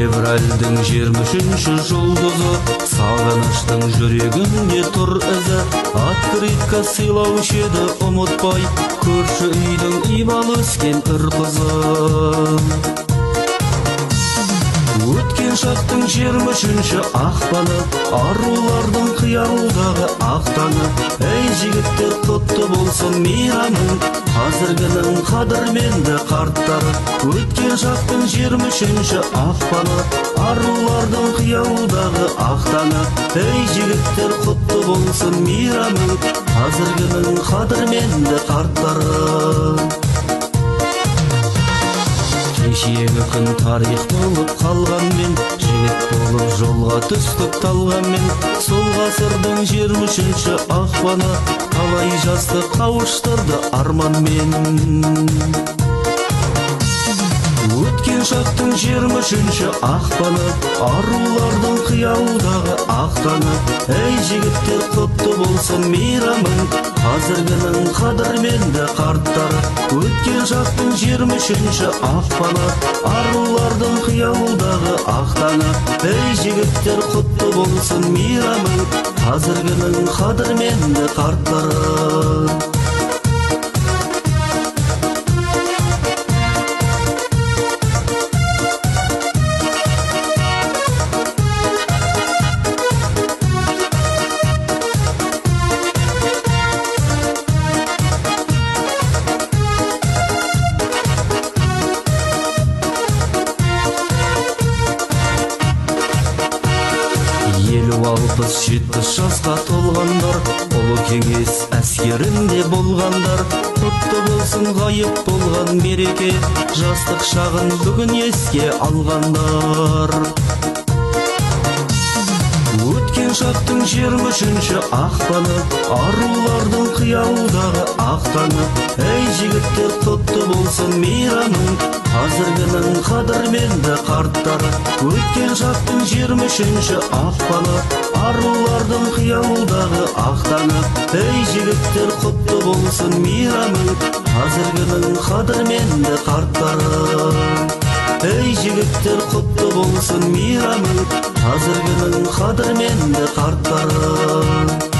Февральдың 23-ші жұлдызы, сағыныштың жүрегімде тұр ізі. Открытка сыйлаушы еді ұмытпай, көрші үйдің ималы өскен ір қызы. Өткен шақтың 23-ші ақпаны, арулардың қиялдағы ақтаны. Әй жігіттер, құтты болсын мейрамың, қазіргінің қадірменді қарттары. Өткен шақтың 23-ші ақпаны, арулардың қиялдағы ақтаны. Әй жігіттер, құтты болсын мейрамың, қазіргінің қадірменді қарттары. Кешегі күн тарих болып қалғанмен, жігіт болып жолға түстік талғанмен. Сол ғасырдың 23-ші ақпаны, талай жасты қауыштырды арманмен. Өткен шақтың 23-ші ақпаны, арулардың қиялдағы ақтаны. Әй жігіттер, құтты болсын мейрамың, қазіргінің қадірменді қарттары. Өткен шақтың 23-ші ақпаны, арулардың қиялдағы ақтаны. Әй жігіттер, құтты болсын мейрамың, қазіргінің қадірменді қарттары. Алпыс 70 жасқа толғандар, ұлы кеңес әскерінде болғандар. Құтты болсын ғайып болған мереке, жастық шағын бүгін еске алғандар. Өткен шақтың 23-ші ақпаны, арулардың қиялдағы ақтаны. Әй жігіттер, құтты болсын мейрамың, қазіргінің қадірменді қарттары. Өткен шақтың 23-ші ақпаны, арулардың қиялдағы ақтаны. Әй жігіттер, құтты болсын мейрамың, қазіргінің қадірменді қарттары. Әй жігіттер, құтты болсын мейрамың, қазіргінің қадірменді қарттары.